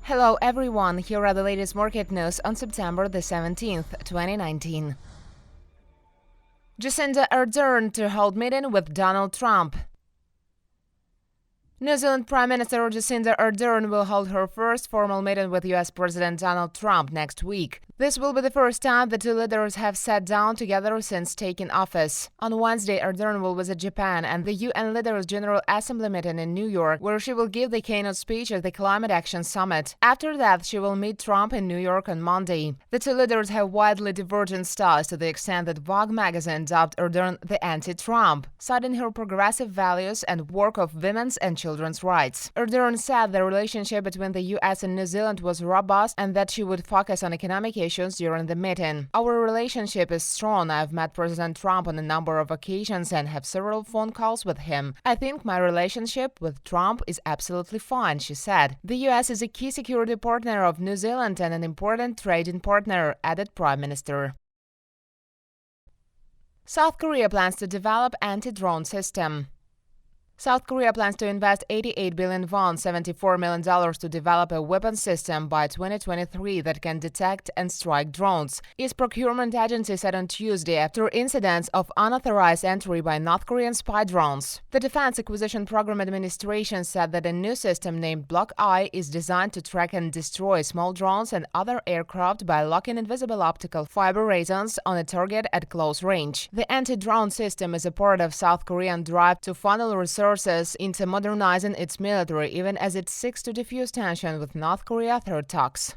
Hello everyone, here are the latest market news on September the 17th, 2019. Jacinda Ardern to hold meeting with Donald Trump. New Zealand Prime Minister Jacinda Ardern will hold her first formal meeting with U.S. President Donald Trump next week. This will be the first time the two leaders have sat down together since taking office. On Wednesday, Ardern will visit Japan and the UN Leaders General Assembly meeting in New York, where she will give the keynote speech at the Climate Action Summit. After that, she will meet Trump in New York on Monday. The two leaders have widely divergent styles to the extent that Vogue magazine dubbed Ardern the anti-Trump, citing her progressive values and work of women's and children's rights. Ardern said the relationship between the U.S. and New Zealand was robust and that she would focus on economic issues during the meeting. Our relationship is strong. I've met President Trump on a number of occasions and have several phone calls with him. I think my relationship with Trump is absolutely fine, she said. The U.S. is a key security partner of New Zealand and an important trading partner, added Prime Minister. South Korea plans to develop anti-drone system. South Korea plans to invest 88 billion won, $74 million, to develop a weapon system by 2023 that can detect and strike drones, its procurement agency said on Tuesday after incidents of unauthorized entry by North Korean spy drones. The Defense Acquisition Program Administration said that a new system named Block I is designed to track and destroy small drones and other aircraft by locking invisible optical fiber radars on a target at close range. The anti-drone system is a part of South Korean drive to funnel resources into modernizing its military, even as it seeks to defuse tension with North Korea through talks.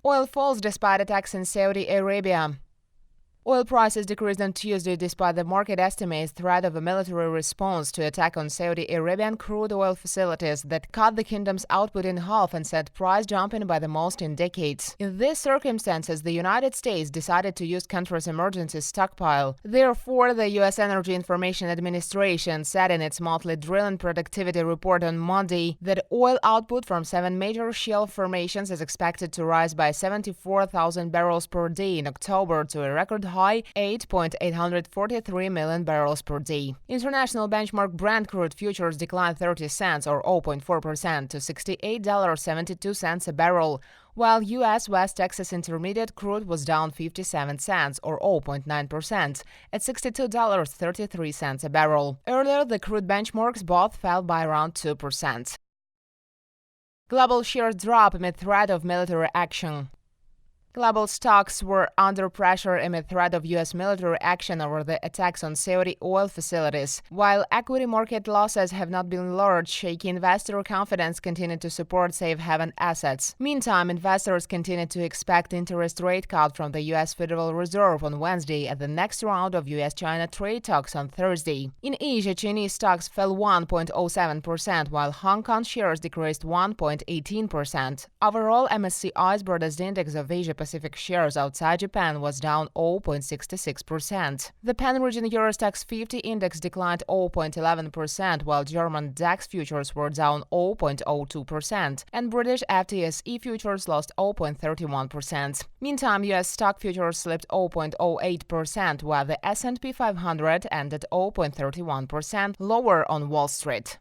Oil falls despite attacks in Saudi Arabia. Oil prices decreased on Tuesday despite the market estimates threat of a military response to attack on Saudi Arabian crude oil facilities that cut the kingdom's output in half and set price jumping by the most in decades. In these circumstances, the United States decided to use country's emergency stockpile. Therefore, the U.S. Energy Information Administration said in its monthly drilling productivity report on Monday that oil output from 7 major shale formations is expected to rise by 74,000 barrels per day in October to a record high 8.843 million barrels per day. International benchmark Brent crude futures declined 30 cents or 0.4% to $68.72 a barrel, while U.S. West Texas Intermediate crude was down 57 cents or 0.9% at $62.33 a barrel. Earlier, the crude benchmarks both fell by around 2%. Global shares drop amid threat of military action. Global stocks were under pressure amid threat of U.S. military action over the attacks on Saudi oil facilities. While equity market losses have not been large, shaky investor confidence continued to support safe haven assets. Meantime, investors continue to expect interest rate cut from the U.S. Federal Reserve on Wednesday at the next round of U.S.-China trade talks on Thursday. In Asia, Chinese stocks fell 1.07%, while Hong Kong shares decreased 1.18%. Overall, MSCI's broadest index of Asia-Pacific shares outside Japan was down 0.66%. The Pan-region Eurostoxx 50 index declined 0.11%, while German DAX futures were down 0.02%, and British FTSE futures lost 0.31%. Meantime, U.S. stock futures slipped 0.08%, while the S&P 500 ended 0.31% lower on Wall Street.